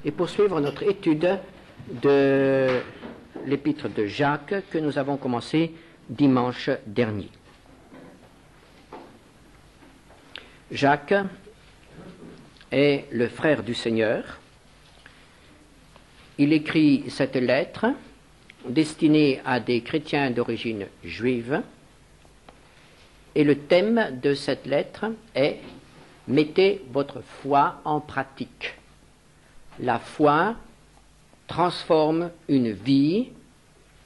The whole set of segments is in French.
et poursuivre notre étude de l'épître de Jacques que nous avons commencé dimanche dernier. Jacques est le frère du Seigneur. Il écrit cette lettre destinée à des chrétiens d'origine juive et le thème de cette lettre est « Mettez votre foi en pratique ». La foi transforme une vie,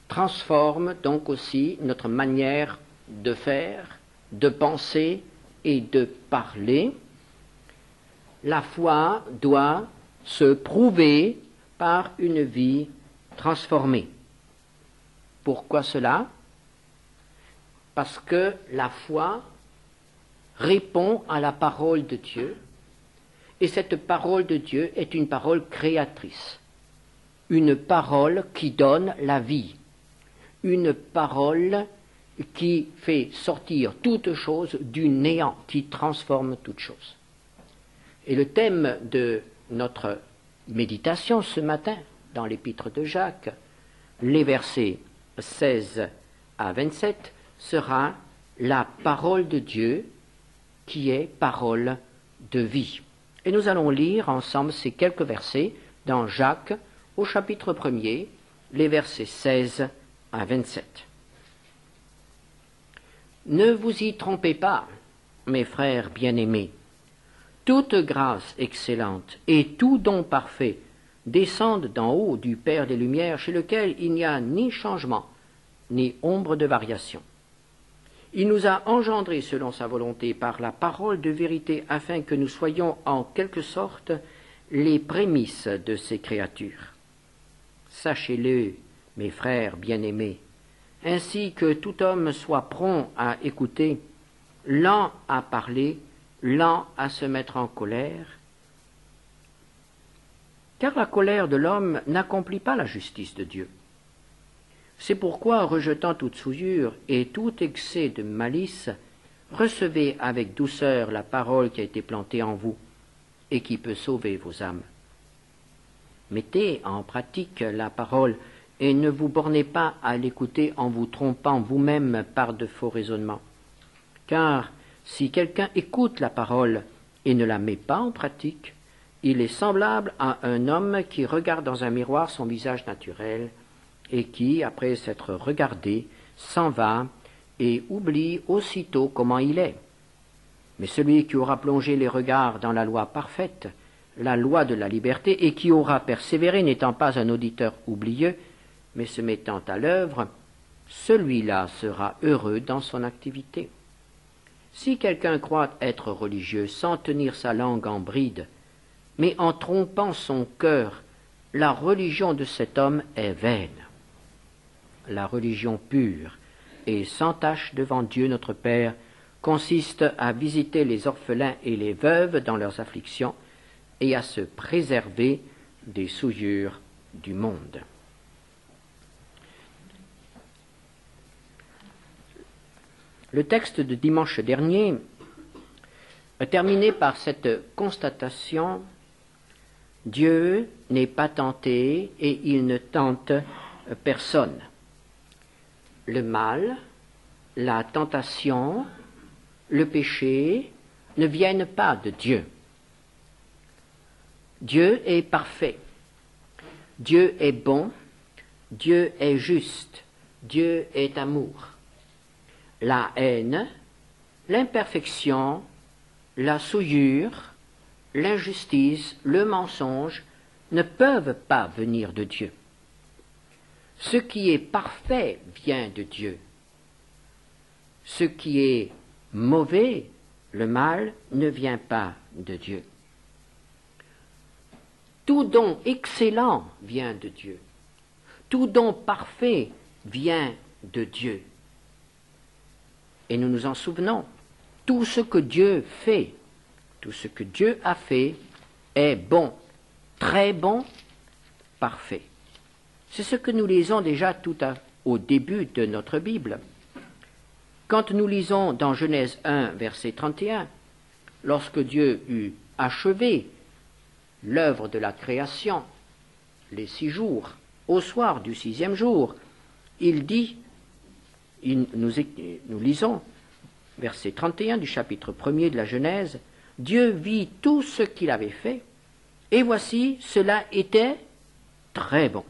transforme donc aussi notre manière de faire, de penser et de parler. La foi doit se prouver par une vie transformée. Pourquoi cela? Parce que la foi répond à la parole de Dieu, et cette parole de Dieu est une parole créatrice, une parole qui donne la vie, une parole qui fait sortir toute chose du néant, qui transforme toute chose. Et le thème de notre méditation ce matin, dans l'épître de Jacques, les versets 16 à 27, sera la parole de Dieu qui est parole de vie. Et nous allons lire ensemble ces quelques versets dans Jacques au chapitre 1er, les versets 16 à 27. Ne vous y trompez pas, mes frères bien-aimés. Toute grâce excellente et tout don parfait descendent d'en haut du Père des Lumières, chez lequel il n'y a ni changement, ni ombre de variation. Il nous a engendrés selon sa volonté par la parole de vérité, afin que nous soyons en quelque sorte les prémices de ces créatures. Sachez-le, mes frères bien-aimés, ainsi que tout homme soit prompt à écouter, lent à parler, lent à se mettre en colère, car la colère de l'homme n'accomplit pas la justice de Dieu. C'est pourquoi, rejetant toute souillure et tout excès de malice, recevez avec douceur la parole qui a été plantée en vous et qui peut sauver vos âmes. Mettez en pratique la parole et ne vous bornez pas à l'écouter en vous trompant vous-même par de faux raisonnements. Car si quelqu'un écoute la parole et ne la met pas en pratique, il est semblable à un homme qui regarde dans un miroir son visage naturel et qui, après s'être regardé, s'en va et oublie aussitôt comment il est. Mais celui qui aura plongé les regards dans la loi parfaite, la loi de la liberté, et qui aura persévéré, n'étant pas un auditeur oublieux, mais se mettant à l'œuvre, celui-là sera heureux dans son activité. Si quelqu'un croit être religieux sans tenir sa langue en bride, mais en trompant son cœur, la religion de cet homme est vaine. La religion pure et sans tache devant Dieu notre Père consiste à visiter les orphelins et les veuves dans leurs afflictions et à se préserver des souillures du monde. Le texte de dimanche dernier a terminé par cette constatation: Dieu n'est pas tenté et il ne tente personne. Le mal, la tentation, le péché ne viennent pas de Dieu. Dieu est parfait. Dieu est bon. Dieu est juste. Dieu est amour. La haine, l'imperfection, la souillure, l'injustice, le mensonge ne peuvent pas venir de Dieu. Ce qui est parfait vient de Dieu. Ce qui est mauvais, le mal, ne vient pas de Dieu. Tout don excellent vient de Dieu. Tout don parfait vient de Dieu. Et nous nous en souvenons, tout ce que Dieu fait, tout ce que Dieu a fait est bon, très bon, parfait. C'est ce que nous lisons déjà au début de notre Bible. Quand nous lisons dans Genèse 1, verset 31, lorsque Dieu eut achevé l'œuvre de la création, les 6 jours, au soir du 6e jour, il dit, nous lisons, verset 31 du chapitre 1er de la Genèse, « Dieu vit tout ce qu'il avait fait, et voici, cela était très bon.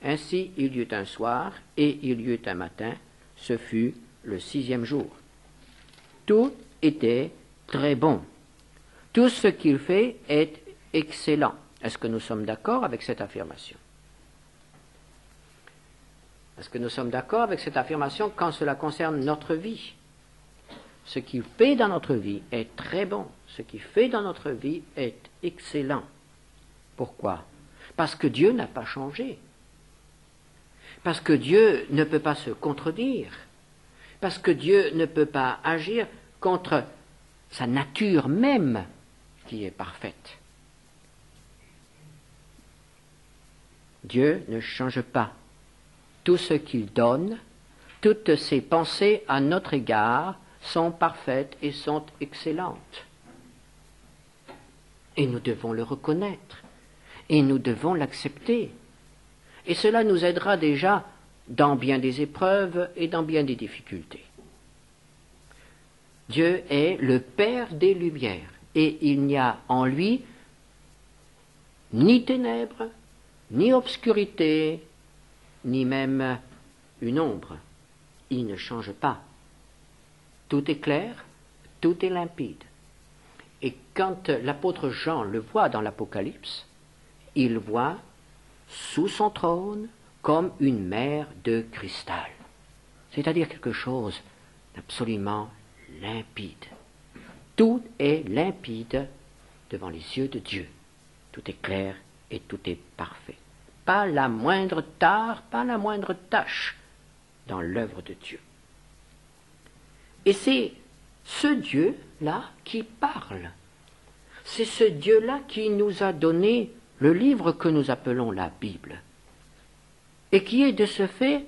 Ainsi il y eut un soir, et il y eut un matin, ce fut le 6e jour. » Tout était très bon. Tout ce qu'il fait est excellent. Est-ce que nous sommes d'accord avec cette affirmation? Est-ce que nous sommes d'accord avec cette affirmation quand cela concerne notre vie? Ce qu'il fait dans notre vie est très bon. Ce qu'il fait dans notre vie est excellent. Pourquoi? Parce que Dieu n'a pas changé. Parce que Dieu ne peut pas se contredire. Parce que Dieu ne peut pas agir contre sa nature même qui est parfaite. Dieu ne change pas. Tout ce qu'il donne, toutes ses pensées à notre égard sont parfaites et sont excellentes. Et nous devons le reconnaître. Et nous devons l'accepter. Et cela nous aidera déjà dans bien des épreuves et dans bien des difficultés. Dieu est le Père des Lumières, et il n'y a en lui ni ténèbres, ni obscurité, ni même une ombre. Il ne change pas. Tout est clair, tout est limpide. Et quand l'apôtre Jean le voit dans l'Apocalypse, il voit sous son trône comme une mer de cristal, c'est-à-dire quelque chose d'absolument limpide. Tout est limpide devant les yeux de Dieu. Tout est clair et tout est parfait. Pas la moindre tare, pas la moindre tache dans l'œuvre de Dieu. Et c'est ce Dieu-là qui parle. C'est ce Dieu-là qui nous a donné le livre que nous appelons la Bible, et qui est de ce fait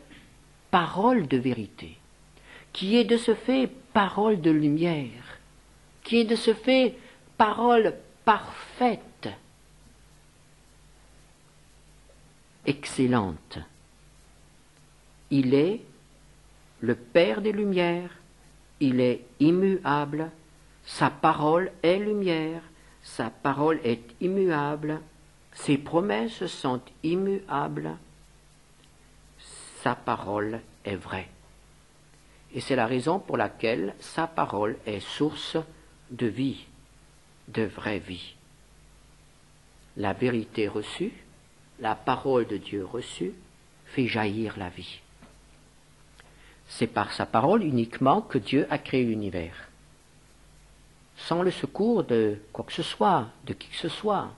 parole de vérité, qui est de ce fait parole de lumière, qui est de ce fait parole parfaite, excellente. Il est le Père des Lumières, il est immuable, sa parole est lumière, sa parole est immuable, ses promesses sont immuables, sa parole est vraie. Et c'est la raison pour laquelle sa parole est source de vie, de vraie vie. La vérité reçue, la parole de Dieu reçue, fait jaillir la vie. C'est par sa parole uniquement que Dieu a créé l'univers. Sans le secours de quoi que ce soit, de qui que ce soit.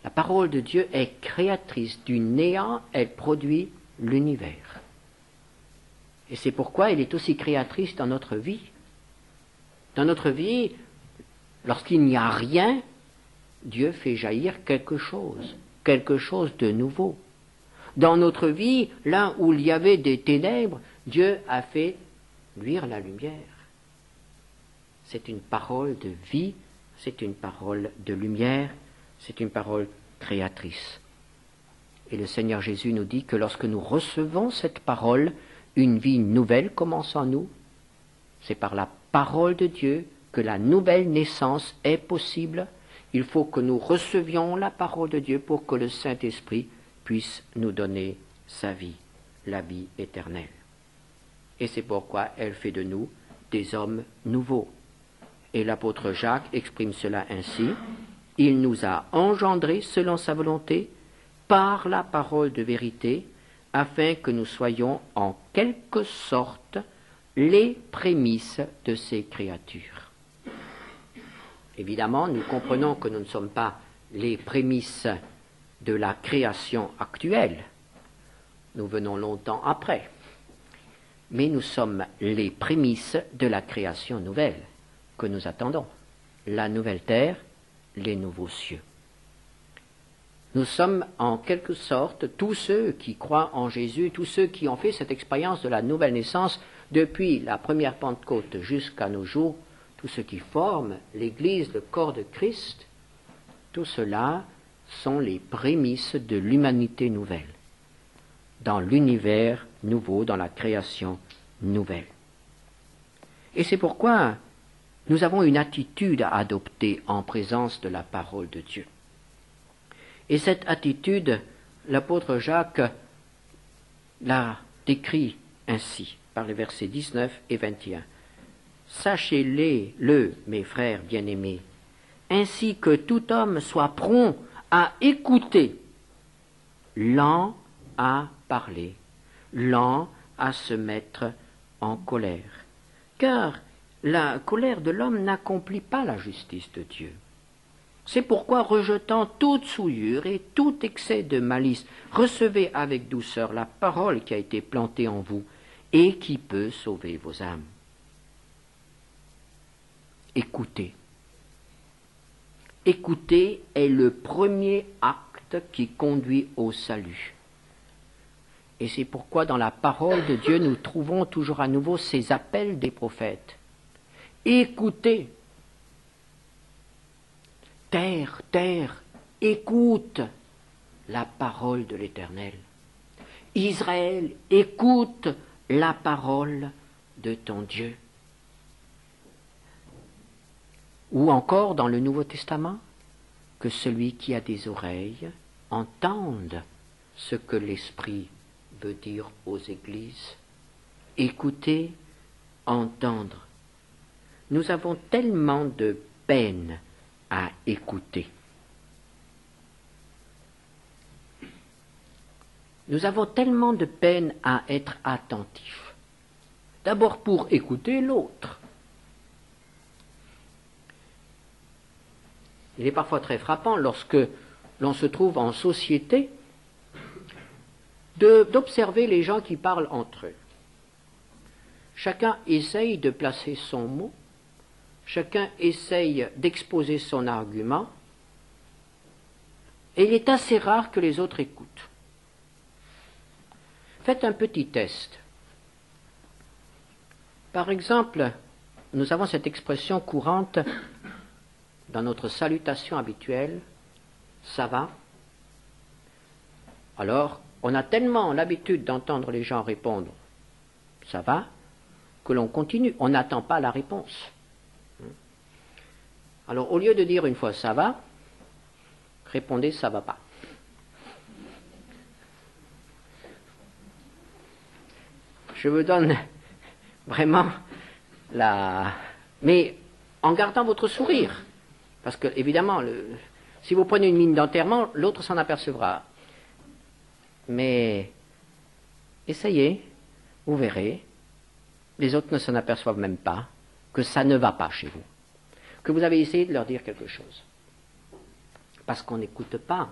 La parole de Dieu est créatrice. Du néant, elle produit l'univers. Et c'est pourquoi elle est aussi créatrice dans notre vie. Dans notre vie, lorsqu'il n'y a rien, Dieu fait jaillir quelque chose de nouveau. Dans notre vie, là où il y avait des ténèbres, Dieu a fait luire la lumière. C'est une parole de vie, c'est une parole de lumière, c'est une parole créatrice. Et le Seigneur Jésus nous dit que lorsque nous recevons cette parole, une vie nouvelle commence en nous. C'est par la parole de Dieu que la nouvelle naissance est possible. Il faut que nous recevions la parole de Dieu pour que le Saint-Esprit puisse nous donner sa vie, la vie éternelle. Et c'est pourquoi elle fait de nous des hommes nouveaux. Et l'apôtre Jacques exprime cela ainsi: il nous a engendrés selon sa volonté par la parole de vérité, afin que nous soyons en quelque sorte les prémices de ces créatures. Évidemment, nous comprenons que nous ne sommes pas les prémices de la création actuelle. Nous venons longtemps après. Mais nous sommes les prémices de la création nouvelle que nous attendons. La nouvelle terre, les nouveaux cieux. Nous sommes en quelque sorte tous ceux qui croient en Jésus, tous ceux qui ont fait cette expérience de la nouvelle naissance depuis la première Pentecôte jusqu'à nos jours, tous ceux qui forment l'Église, le corps de Christ. Tout cela sont les prémices de l'humanité nouvelle, dans l'univers nouveau, dans la création nouvelle. Et c'est pourquoi nous avons une attitude à adopter en présence de la parole de Dieu. Et cette attitude, l'apôtre Jacques l'a décrit ainsi, par les versets 19 et 21. Sachez-le, mes frères bien-aimés, ainsi que tout homme soit prompt à écouter, lent à parler, lent à se mettre en colère. Car la colère de l'homme n'accomplit pas la justice de Dieu. C'est pourquoi, rejetant toute souillure et tout excès de malice, recevez avec douceur la parole qui a été plantée en vous et qui peut sauver vos âmes. Écoutez. Écouter est le premier acte qui conduit au salut. Et c'est pourquoi dans la parole de Dieu, nous trouvons toujours à nouveau ces appels des prophètes. Écoutez. Terre, terre, écoute la parole de l'Éternel. Israël, écoute la parole de ton Dieu. Ou encore dans le Nouveau Testament, que celui qui a des oreilles entende ce que l'Esprit veut dire aux églises. Écouter, entendre. Nous avons tellement de peine à écouter. Nous avons tellement de peine à être attentifs. D'abord pour écouter l'autre. Il est parfois très frappant lorsque l'on se trouve en société d'observer les gens qui parlent entre eux. Chacun essaye de placer son mot, chacun essaye d'exposer son argument, et il est assez rare que les autres écoutent. Faites un petit test. Par exemple, nous avons cette expression courante dans notre salutation habituelle, ça va? Alors, on a tellement l'habitude d'entendre les gens répondre, ça va, que l'on continue, on n'attend pas la réponse. Alors, au lieu de dire une fois ça va, répondez ça va pas. Je vous donne vraiment mais en gardant votre sourire. Parce que, évidemment, si vous prenez une mine d'enterrement, l'autre s'en apercevra. Mais essayez, vous verrez, les autres ne s'en aperçoivent même pas que ça ne va pas chez vous. Que vous avez essayé de leur dire quelque chose. Parce qu'on n'écoute pas.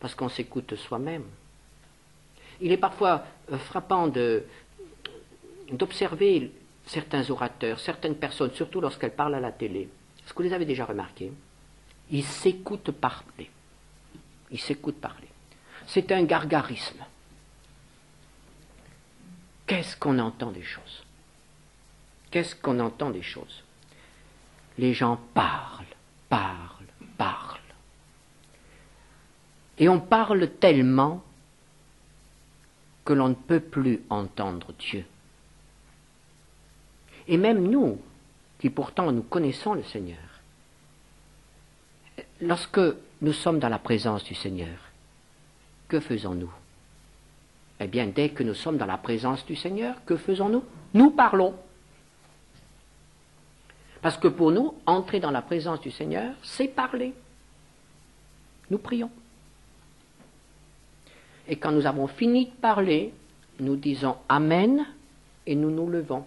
Parce qu'on s'écoute soi-même. Il est parfois frappant d'observer certains orateurs, certaines personnes, surtout lorsqu'elles parlent à la télé. Est-ce que vous les avez déjà remarqués? Ils s'écoutent parler. Ils s'écoutent parler. C'est un gargarisme. Qu'est-ce qu'on entend des choses? Qu'est-ce qu'on entend des choses? Les gens parlent, parlent, parlent. Et on parle tellement que l'on ne peut plus entendre Dieu. Et même nous, qui pourtant nous connaissons le Seigneur, lorsque nous sommes dans la présence du Seigneur, que faisons-nous? Eh bien, dès que nous sommes dans la présence du Seigneur, que faisons-nous? Nous parlons. Parce que pour nous, entrer dans la présence du Seigneur, c'est parler. Nous prions. Et quand nous avons fini de parler, nous disons Amen et nous nous levons.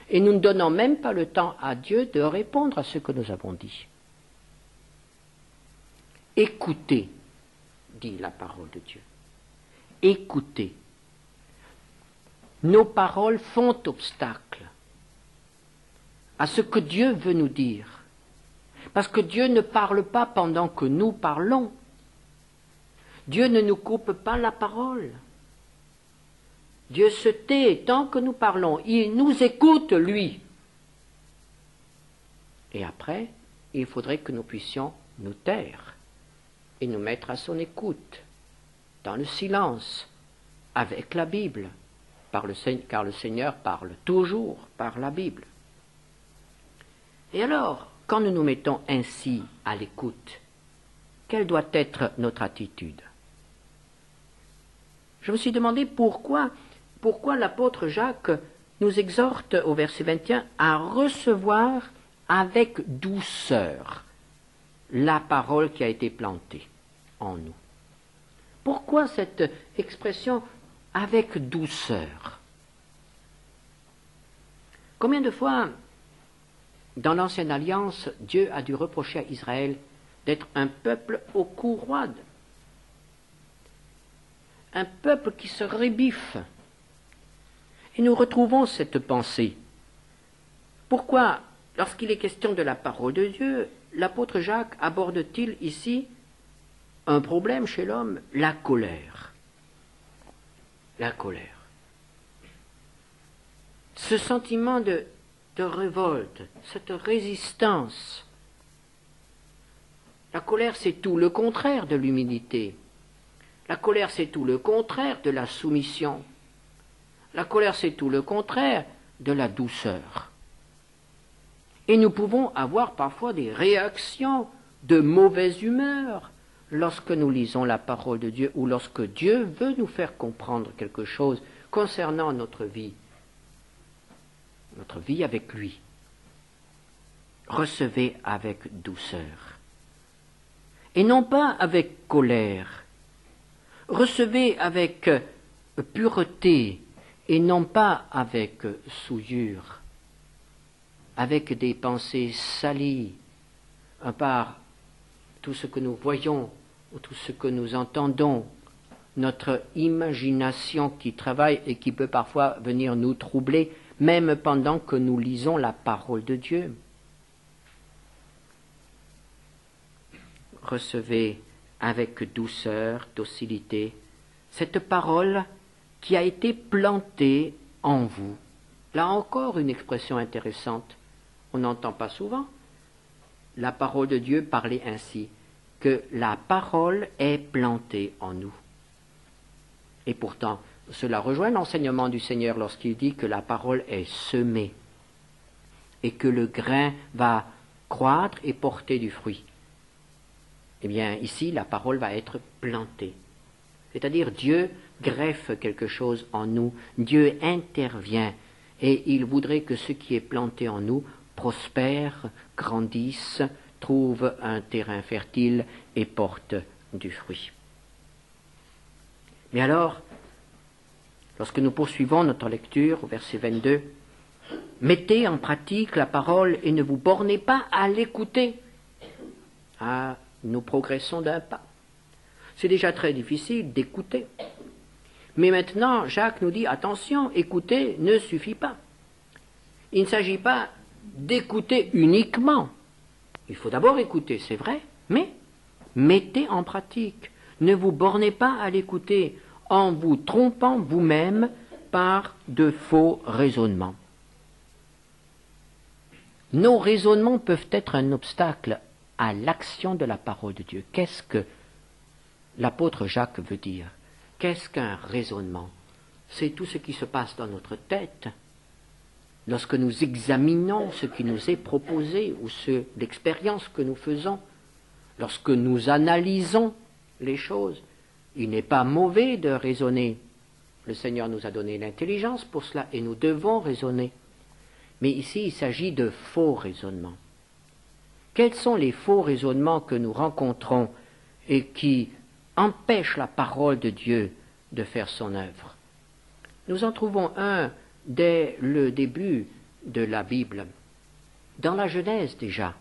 Et nous ne donnons même pas le temps à Dieu de répondre à ce que nous avons dit. Écoutez, dit la parole de Dieu. Écoutez. Nos paroles font obstacle à ce que Dieu veut nous dire. Parce que Dieu ne parle pas pendant que nous parlons. Dieu ne nous coupe pas la parole. Dieu se tait tant que nous parlons. Il nous écoute, lui. Et après, il faudrait que nous puissions nous taire et nous mettre à son écoute, dans le silence, avec la Bible, car le Seigneur parle toujours par la Bible. Et alors, quand nous nous mettons ainsi à l'écoute, quelle doit être notre attitude? Je me suis demandé pourquoi l'apôtre Jacques nous exhorte au verset 21 à recevoir avec douceur la parole qui a été plantée en nous. Pourquoi cette expression avec douceur? Combien de fois, dans l'Ancienne Alliance, Dieu a dû reprocher à Israël d'être un peuple au cou roide, un peuple qui se rébiffe. Et nous retrouvons cette pensée. Pourquoi, lorsqu'il est question de la parole de Dieu, l'apôtre Jacques aborde-t-il ici un problème chez l'homme? La colère. La colère. Ce sentiment de révolte, cette résistance. La colère, c'est tout le contraire de l'humilité. La colère, c'est tout le contraire de la soumission. La colère, c'est tout le contraire de la douceur. Et nous pouvons avoir parfois des réactions de mauvaise humeur lorsque nous lisons la parole de Dieu ou lorsque Dieu veut nous faire comprendre quelque chose concernant notre vie avec lui. Recevez avec douceur. Et non pas avec colère. Recevez avec pureté et non pas avec souillure, avec des pensées salies par tout ce que nous voyons, ou tout ce que nous entendons, notre imagination qui travaille et qui peut parfois venir nous troubler, même pendant que nous lisons la parole de Dieu. Recevez avec douceur, docilité, cette parole qui a été plantée en vous. Là encore, une expression intéressante. On n'entend pas souvent la parole de Dieu parler ainsi, que la parole est plantée en nous. Et pourtant, cela rejoint l'enseignement du Seigneur lorsqu'il dit que la parole est semée et que le grain va croître et porter du fruit. Eh bien, ici, la parole va être plantée. C'est-à-dire, Dieu greffe quelque chose en nous, Dieu intervient, et il voudrait que ce qui est planté en nous prospère, grandisse, trouve un terrain fertile et porte du fruit. Mais alors, lorsque nous poursuivons notre lecture au verset 22, « Mettez en pratique la parole et ne vous bornez pas à l'écouter. » Ah, nous progressons d'un pas. C'est déjà très difficile d'écouter. Mais maintenant, Jacques nous dit, attention, écouter ne suffit pas. Il ne s'agit pas d'écouter uniquement. Il faut d'abord écouter, c'est vrai, mais mettez en pratique. Ne vous bornez pas à l'écouter en vous trompant vous-même par de faux raisonnements. Nos raisonnements peuvent être un obstacle à l'action de la parole de Dieu. Qu'est-ce que l'apôtre Jacques veut dire? Qu'est-ce qu'un raisonnement? C'est tout ce qui se passe dans notre tête lorsque nous examinons ce qui nous est proposé ou l'expérience que nous faisons, lorsque nous analysons les choses. Il n'est pas mauvais de raisonner. Le Seigneur nous a donné l'intelligence pour cela et nous devons raisonner. Mais ici, il s'agit de faux raisonnements. Quels sont les faux raisonnements que nous rencontrons et qui empêchent la parole de Dieu de faire son œuvre? Nous en trouvons un dès le début de la Bible. Dans la Genèse déjà,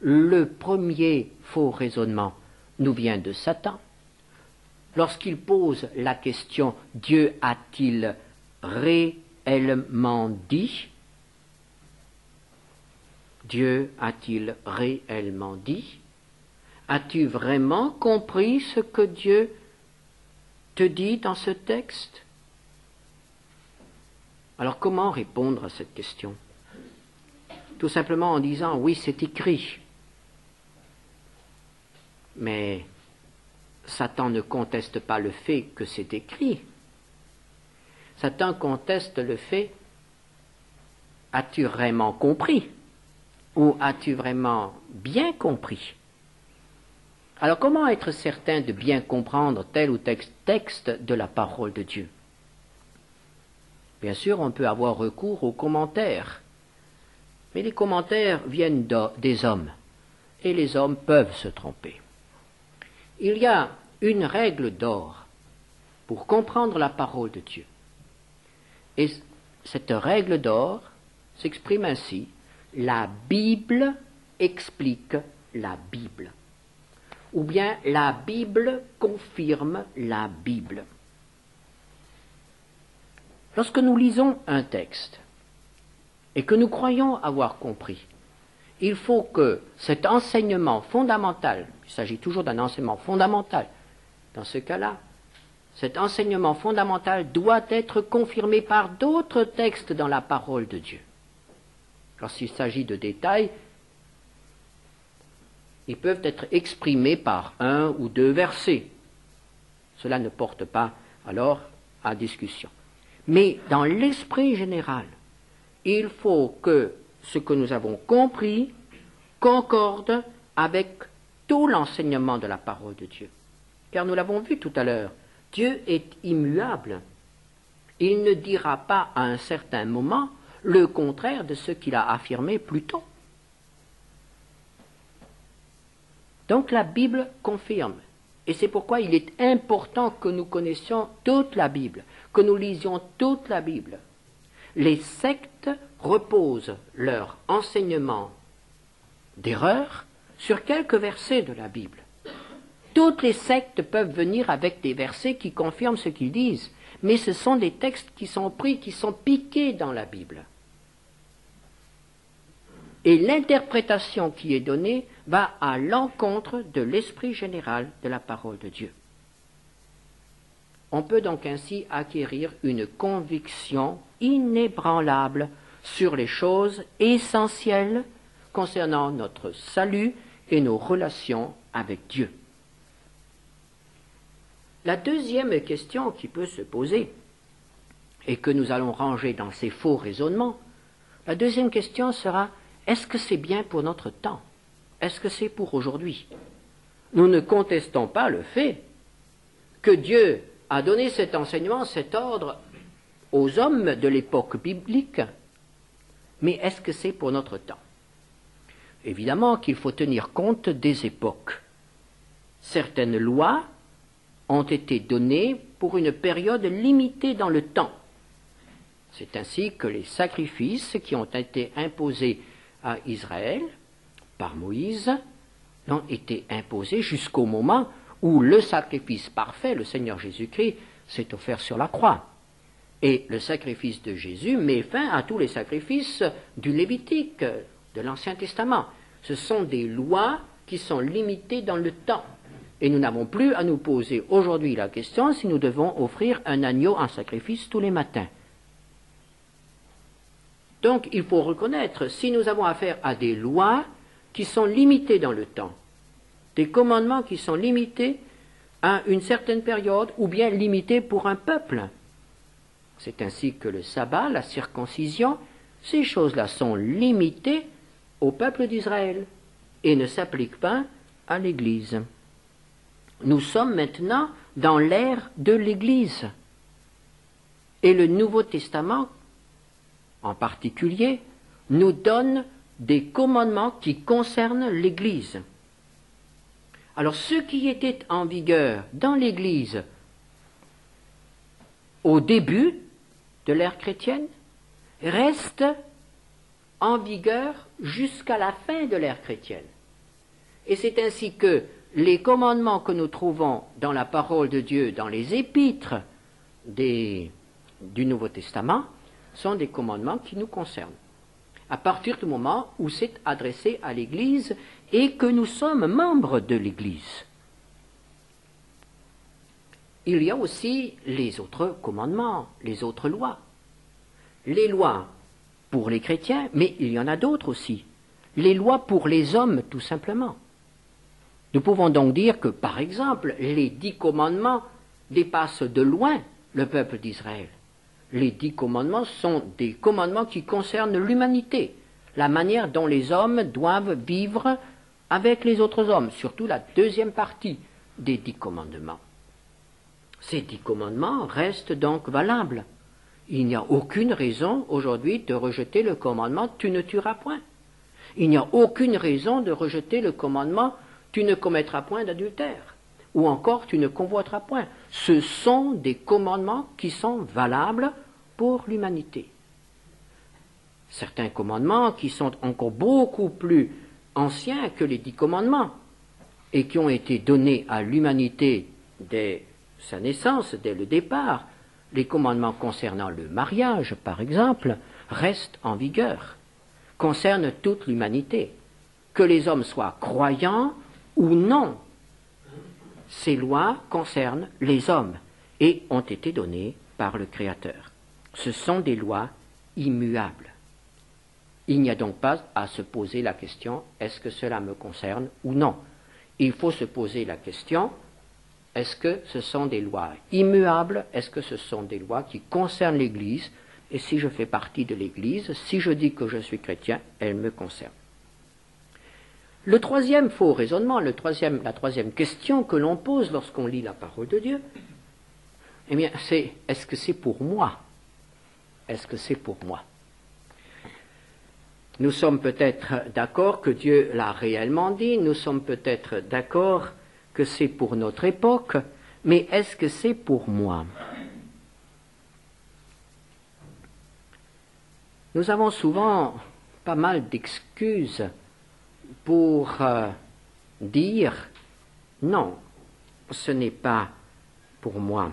le premier faux raisonnement nous vient de Satan. Lorsqu'il pose la question « Dieu a-t-il réellement dit ?» Dieu a-t-il réellement dit? As-tu vraiment compris ce que Dieu te dit dans ce texte? Alors comment répondre à cette question? Tout simplement en disant « oui, c'est écrit ». Mais Satan ne conteste pas le fait que c'est écrit. Satan conteste le fait, as-tu vraiment compris? Ou as-tu vraiment bien compris? Alors comment être certain de bien comprendre tel ou tel texte de la parole de Dieu? Bien sûr, on peut avoir recours aux commentaires, mais les commentaires viennent des hommes, et les hommes peuvent se tromper. Il y a une règle d'or pour comprendre la parole de Dieu. Et cette règle d'or s'exprime ainsi: la Bible explique la Bible. Ou bien la Bible confirme la Bible. Lorsque nous lisons un texte et que nous croyons avoir compris, il faut que cet enseignement fondamental, il s'agit toujours d'un enseignement fondamental, dans ce cas-là, cet enseignement fondamental doit être confirmé par d'autres textes dans la parole de Dieu. Lorsqu'il s'agit de détails, ils peuvent être exprimés par un ou deux versets. Cela ne porte pas alors à discussion. Mais dans l'esprit général, il faut que ce que nous avons compris concorde avec tout l'enseignement de la parole de Dieu. Car nous l'avons vu tout à l'heure, Dieu est immuable. Il ne dira pas à un certain moment le contraire de ce qu'il a affirmé plus tôt. Donc la Bible confirme. Et c'est pourquoi il est important que nous connaissions toute la Bible, que nous lisions toute la Bible. Les sectes reposent leur enseignement d'erreur sur quelques versets de la Bible. Toutes les sectes peuvent venir avec des versets qui confirment ce qu'ils disent, mais ce sont des textes qui sont pris, qui sont piqués dans la Bible. Et l'interprétation qui est donnée va à l'encontre de l'esprit général de la parole de Dieu. On peut donc ainsi acquérir une conviction inébranlable sur les choses essentielles concernant notre salut et nos relations avec Dieu. La deuxième question qui peut se poser, et que nous allons ranger dans ces faux raisonnements, la deuxième question sera: est-ce que c'est bien pour notre temps? Est-ce que c'est pour aujourd'hui? Nous ne contestons pas le fait que Dieu a donné cet enseignement, cet ordre aux hommes de l'époque biblique, mais est-ce que c'est pour notre temps? Évidemment qu'il faut tenir compte des époques. Certaines lois ont été données pour une période limitée dans le temps. C'est ainsi que les sacrifices qui ont été imposés à Israël par Moïse ont été imposés jusqu'au moment où le sacrifice parfait, le Seigneur Jésus-Christ, s'est offert sur la croix. Et le sacrifice de Jésus met fin à tous les sacrifices du Lévitique, de l'Ancien Testament. Ce sont des lois qui sont limitées dans le temps. Et nous n'avons plus à nous poser aujourd'hui la question si nous devons offrir un agneau en sacrifice tous les matins. Donc il faut reconnaître, si nous avons affaire à des lois qui sont limitées dans le temps, des commandements qui sont limités à une certaine période ou bien limités pour un peuple. C'est ainsi que le sabbat, la circoncision, ces choses-là sont limitées au peuple d'Israël et ne s'appliquent pas à l'Église. Nous sommes maintenant dans l'ère de l'Église. Et le Nouveau Testament, en particulier, nous donne des commandements qui concernent l'Église. Alors, ce qui était en vigueur dans l'Église au début de l'ère chrétienne reste en vigueur jusqu'à la fin de l'ère chrétienne. Et c'est ainsi que les commandements que nous trouvons dans la parole de Dieu, dans les épîtres du Nouveau Testament, sont des commandements qui nous concernent. À partir du moment où c'est adressé à l'Église et que nous sommes membres de l'Église. Il y a aussi les autres commandements, les autres lois. Les lois pour les chrétiens, mais il y en a d'autres aussi. Les lois pour les hommes, tout simplement. Nous pouvons donc dire que, par exemple, les 10 commandements dépassent de loin le peuple d'Israël. Les 10 commandements sont des commandements qui concernent l'humanité, la manière dont les hommes doivent vivre avec les autres hommes, surtout la deuxième partie des 10 commandements. Ces 10 commandements restent donc valables. Il n'y a aucune raison aujourd'hui de rejeter le commandement « tu ne tueras point ». Il n'y a aucune raison de rejeter le commandement « tu ne commettras point d'adultère » ou encore « tu ne convoiteras point ». Ce sont des commandements qui sont valables pour l'humanité. Certains commandements qui sont encore beaucoup plus anciens que les 10 commandements et qui ont été donnés à l'humanité dès sa naissance, dès le départ, les commandements concernant le mariage, par exemple, restent en vigueur, concernent toute l'humanité, que les hommes soient croyants ou non. Ces lois concernent les hommes et ont été données par le Créateur. Ce sont des lois immuables. Il n'y a donc pas à se poser la question « est-ce que cela me concerne ou non ?» Il faut se poser la question « est-ce que ce sont des lois immuables? Est-ce que ce sont des lois qui concernent l'Église? Et si je fais partie de l'Église, si je dis que je suis chrétien, elles me concernent. » Le troisième faux raisonnement, la troisième question que l'on pose lorsqu'on lit la parole de Dieu, eh bien, c'est « est-ce que c'est pour moi ?» Est-ce que c'est pour moi? Nous sommes peut-être d'accord que Dieu l'a réellement dit, nous sommes peut-être d'accord que c'est pour notre époque, mais est-ce que c'est pour moi? Nous avons souvent pas mal d'excuses pour dire non, ce n'est pas pour moi.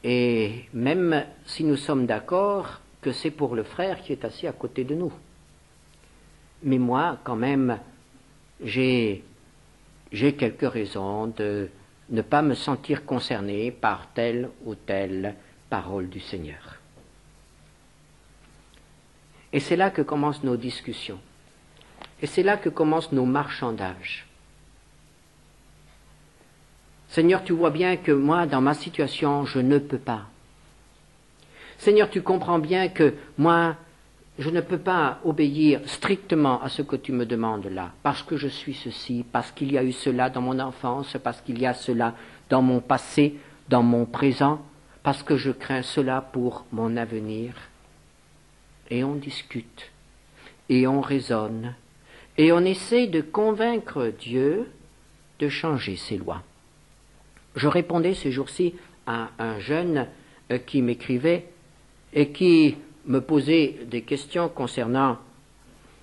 Et même si nous sommes d'accord que c'est pour le frère qui est assis à côté de nous. Mais moi, quand même, j'ai quelques raisons de ne pas me sentir concerné par telle ou telle parole du Seigneur. Et c'est là que commencent nos discussions. Et c'est là que commencent nos marchandages. Seigneur, tu vois bien que moi, dans ma situation, je ne peux pas. Seigneur, tu comprends bien que moi, je ne peux pas obéir strictement à ce que tu me demandes là, parce que je suis ceci, parce qu'il y a eu cela dans mon enfance, parce qu'il y a cela dans mon passé, dans mon présent, parce que je crains cela pour mon avenir. Et on discute, et on raisonne, et on essaie de convaincre Dieu de changer ses lois. Je répondais ce jour-ci à un jeune qui m'écrivait et qui me posait des questions concernant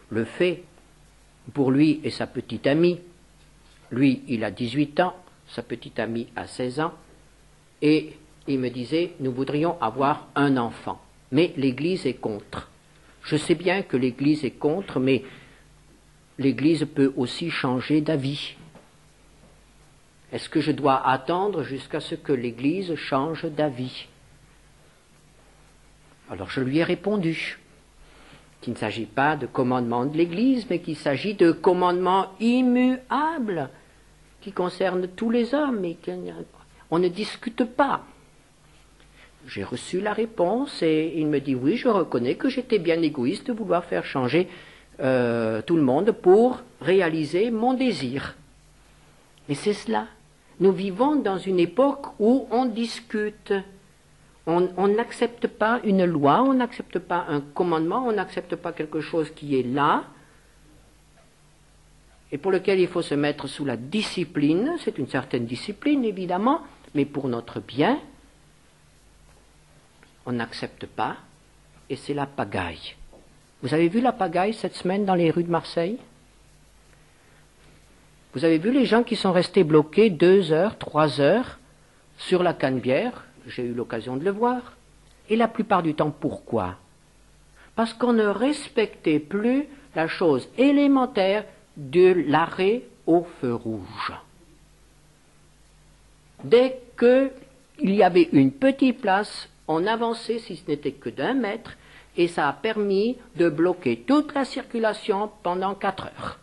le fait, pour lui et sa petite amie. Lui, il a 18 ans, sa petite amie a 16 ans, et il me disait, nous voudrions avoir un enfant, mais l'Église est contre. Je sais bien que l'Église est contre, mais l'Église peut aussi changer d'avis. Est-ce que je dois attendre jusqu'à ce que l'Église change d'avis? Alors je lui ai répondu qu'il ne s'agit pas de commandement de l'Église, mais qu'il s'agit de commandements immuables qui concernent tous les hommes et qu'on ne discute pas. J'ai reçu la réponse et il me dit oui, je reconnais que j'étais bien égoïste de vouloir faire changer tout le monde pour réaliser mon désir. Et c'est cela. Nous vivons dans une époque où on discute. On n'accepte pas une loi, on n'accepte pas un commandement, on n'accepte pas quelque chose qui est là et pour lequel il faut se mettre sous la discipline. C'est une certaine discipline, évidemment, mais pour notre bien, on n'accepte pas et c'est la pagaille. Vous avez vu la pagaille cette semaine dans les rues de Marseille? Vous avez vu les gens qui sont restés bloqués 2 heures, 3 heures sur la Canebière? J'ai eu l'occasion de le voir. Et la plupart du temps, pourquoi? Parce qu'on ne respectait plus la chose élémentaire de l'arrêt au feu rouge. Dès qu'il y avait une petite place, on avançait si ce n'était que d'1 mètre, et ça a permis de bloquer toute la circulation pendant 4 heures.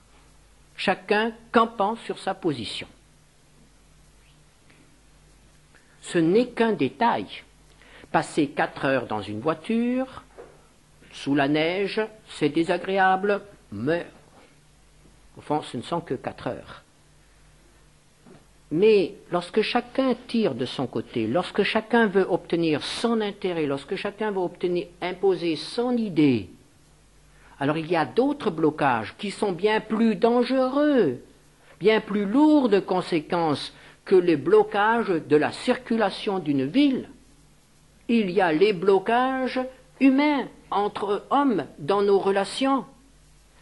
chacun campant sur sa position. Ce n'est qu'un détail. Passer 4 heures dans une voiture, sous la neige, c'est désagréable, mais au fond, ce ne sont que 4 heures. Mais lorsque chacun tire de son côté, lorsque chacun veut obtenir son intérêt, lorsque chacun veut imposer son idée, alors il y a d'autres blocages qui sont bien plus dangereux, bien plus lourds de conséquences que les blocages de la circulation d'une ville. Il y a les blocages humains entre hommes dans nos relations.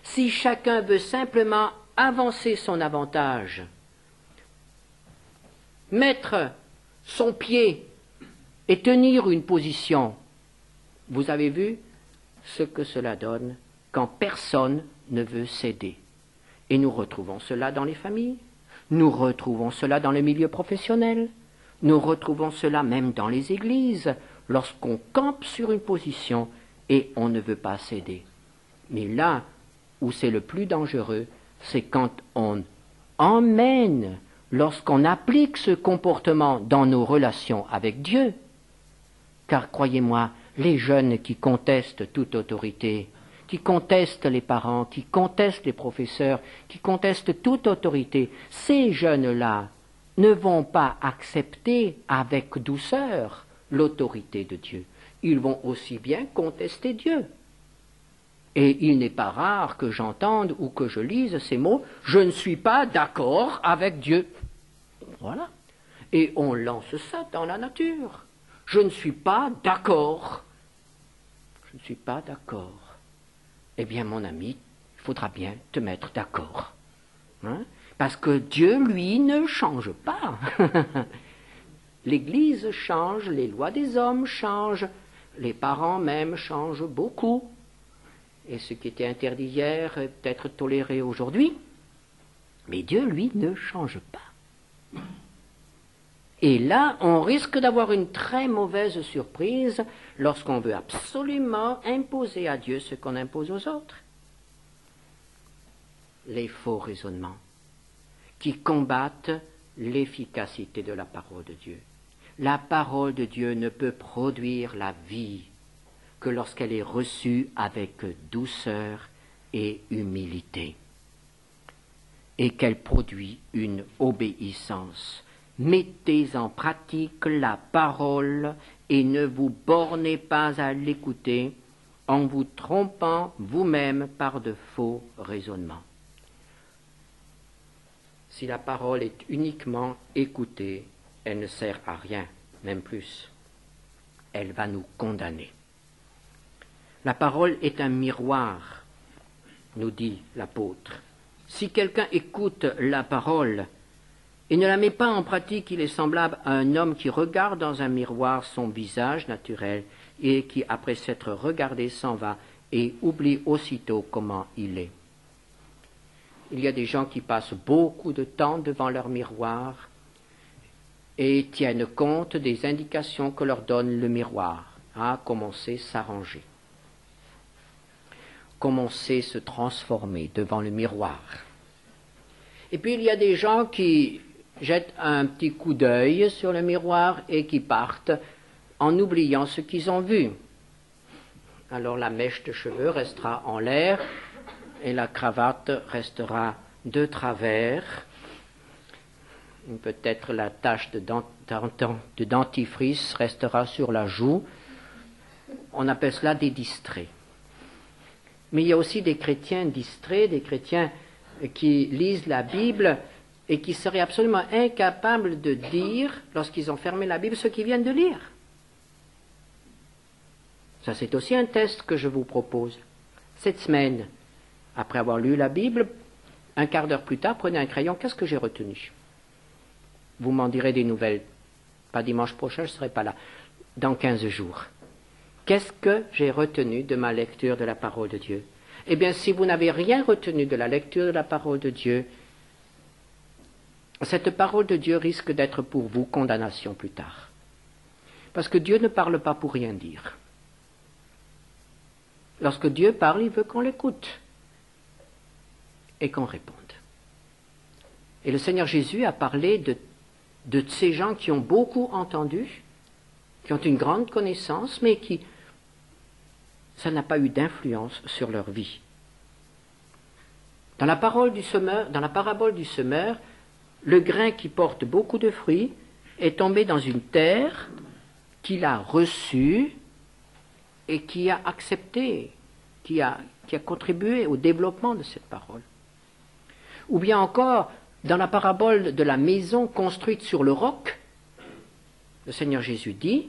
Si chacun veut simplement avancer son avantage, mettre son pied et tenir une position, vous avez vu ce que cela donne quand personne ne veut céder. Et nous retrouvons cela dans les familles, nous retrouvons cela dans le milieu professionnel, nous retrouvons cela même dans les églises, lorsqu'on campe sur une position et on ne veut pas céder. Mais là où c'est le plus dangereux, c'est quand on emmène, lorsqu'on applique ce comportement dans nos relations avec Dieu. Car croyez-moi, les jeunes qui contestent toute autorité, qui contestent les parents, qui contestent les professeurs, qui contestent toute autorité, ces jeunes-là ne vont pas accepter avec douceur l'autorité de Dieu. Ils vont aussi bien contester Dieu. Et il n'est pas rare que j'entende ou que je lise ces mots « je ne suis pas d'accord avec Dieu ». Voilà. Et on lance ça dans la nature. Je ne suis pas d'accord. Je ne suis pas d'accord. Eh bien, mon ami, il faudra bien te mettre d'accord. Hein? Parce que Dieu, lui, ne change pas. L'Église change, les lois des hommes changent, les parents même changent beaucoup. Et ce qui était interdit hier est peut-être toléré aujourd'hui. Mais Dieu, lui, ne change pas. Et là, on risque d'avoir une très mauvaise surprise lorsqu'on veut absolument imposer à Dieu ce qu'on impose aux autres. Les faux raisonnements qui combattent l'efficacité de la parole de Dieu. La parole de Dieu ne peut produire la vie que lorsqu'elle est reçue avec douceur et humilité, et qu'elle produit une obéissance. Mettez en pratique la parole et ne vous bornez pas à l'écouter en vous trompant vous-même par de faux raisonnements. Si la parole est uniquement écoutée, elle ne sert à rien, même plus. Elle va nous condamner. La parole est un miroir, nous dit l'apôtre. Si quelqu'un écoute la parole et ne la met pas en pratique, il est semblable à un homme qui regarde dans un miroir son visage naturel et qui, après s'être regardé, s'en va et oublie aussitôt comment il est. Il y a des gens qui passent beaucoup de temps devant leur miroir et tiennent compte des indications que leur donne le miroir. Ah, comment on sait s'arranger, comment on sait se transformer devant le miroir. Et puis il y a des gens qui jettent un petit coup d'œil sur le miroir et qui partent en oubliant ce qu'ils ont vu. Alors la mèche de cheveux restera en l'air et la cravate restera de travers. Peut-être la tache de dentifrice restera sur la joue. On appelle cela des distraits. Mais il y a aussi des chrétiens distraits, des chrétiens qui lisent la Bible et qui seraient absolument incapables de dire, lorsqu'ils ont fermé la Bible, ce qu'ils viennent de lire. Ça, c'est aussi un test que je vous propose. Cette semaine, après avoir lu la Bible, un quart d'heure plus tard, prenez un crayon, qu'est-ce que j'ai retenu? Vous m'en direz des nouvelles. Pas dimanche prochain, je ne serai pas là. Dans 15 jours. Qu'est-ce que j'ai retenu de ma lecture de la parole de Dieu? Eh bien, si vous n'avez rien retenu de la lecture de la parole de Dieu, cette parole de Dieu risque d'être pour vous condamnation plus tard. Parce que Dieu ne parle pas pour rien dire. Lorsque Dieu parle, il veut qu'on l'écoute et qu'on réponde. Et le Seigneur Jésus a parlé de ces gens qui ont beaucoup entendu, qui ont une grande connaissance, mais qui, ça n'a pas eu d'influence sur leur vie. Dans la parabole du semeur, le grain qui porte beaucoup de fruits est tombé dans une terre qu'il a reçue et qui a accepté, qui a contribué au développement de cette parole. Ou bien encore, dans la parabole de la maison construite sur le roc, le Seigneur Jésus dit,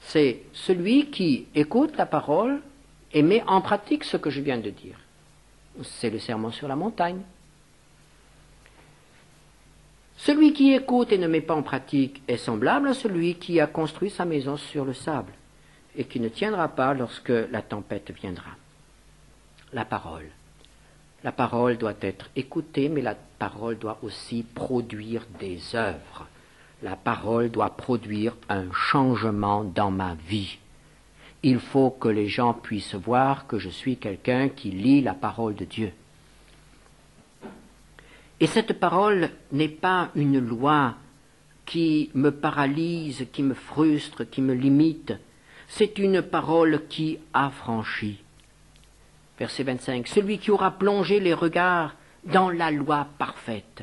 c'est celui qui écoute la parole et met en pratique ce que je viens de dire. C'est le sermon sur la montagne. Celui qui écoute et ne met pas en pratique est semblable à celui qui a construit sa maison sur le sable et qui ne tiendra pas lorsque la tempête viendra. La parole. La parole doit être écoutée, mais la parole doit aussi produire des œuvres. La parole doit produire un changement dans ma vie. Il faut que les gens puissent voir que je suis quelqu'un qui lit la parole de Dieu. Et cette parole n'est pas une loi qui me paralyse, qui me frustre, qui me limite. C'est une parole qui affranchit. Verset 25. Celui qui aura plongé les regards dans la loi parfaite,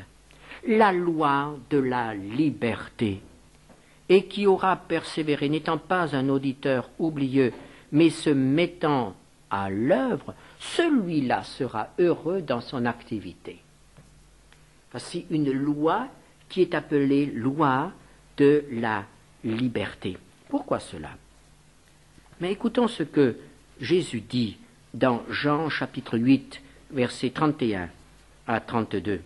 la loi de la liberté, et qui aura persévéré, n'étant pas un auditeur oublieux, mais se mettant à l'œuvre, celui-là sera heureux dans son activité. Voici une loi qui est appelée loi de la liberté. Pourquoi cela? Mais écoutons ce que Jésus dit dans Jean chapitre 8, versets 31 à 32.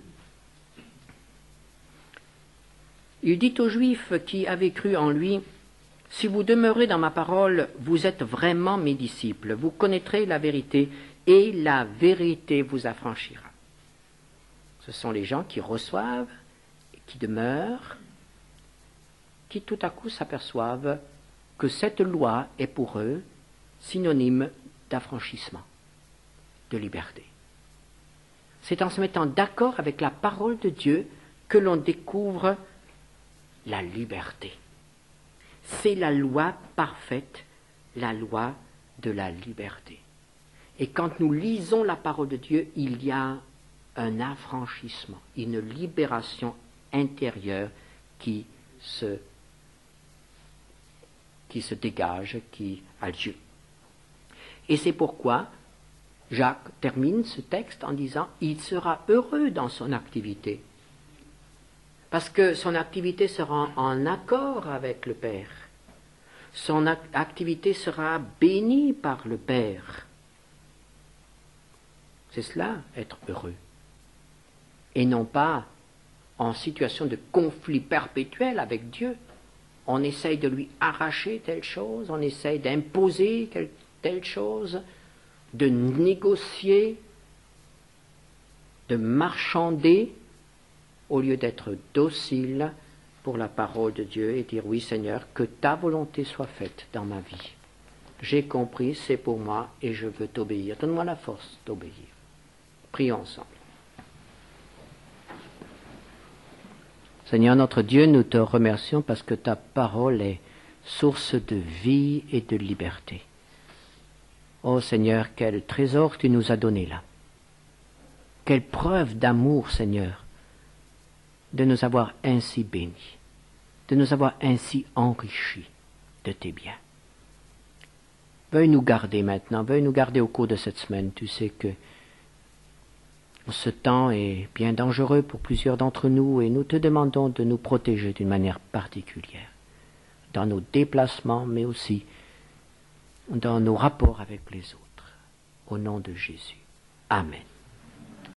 Il dit aux Juifs qui avaient cru en lui, « Si vous demeurez dans ma parole, vous êtes vraiment mes disciples, vous connaîtrez la vérité, et la vérité vous affranchira. » Ce sont les gens qui reçoivent, qui demeurent, qui tout à coup s'aperçoivent que cette loi est pour eux synonyme d'affranchissement, de liberté. C'est en se mettant d'accord avec la parole de Dieu que l'on découvre la liberté. C'est la loi parfaite, la loi de la liberté. Et quand nous lisons la parole de Dieu, il y a un affranchissement, une libération intérieure qui se dégage, qui a lieu. Et c'est pourquoi Jacques termine ce texte en disant « Il sera heureux dans son activité ». Parce que son activité sera en accord avec le Père. Son activité sera bénie par le Père. C'est cela, être heureux. Et non pas en situation de conflit perpétuel avec Dieu. On essaye de lui arracher telle chose, on essaye d'imposer telle chose, de négocier, de marchander, au lieu d'être docile pour la parole de Dieu et dire « Oui Seigneur, que ta volonté soit faite dans ma vie. J'ai compris, c'est pour moi et je veux t'obéir. Donne-moi la force d'obéir. » Prions ensemble. Seigneur notre Dieu, nous te remercions parce que ta parole est source de vie et de liberté. Ô Seigneur, quel trésor tu nous as donné là. Quelle preuve d'amour, Seigneur, de nous avoir ainsi bénis, de nous avoir ainsi enrichis de tes biens. Veuille nous garder maintenant, veuille nous garder au cours de cette semaine. Tu sais que ce temps est bien dangereux pour plusieurs d'entre nous et nous te demandons de nous protéger d'une manière particulière, dans nos déplacements, mais aussi dans nos rapports avec les autres. Au nom de Jésus. Amen.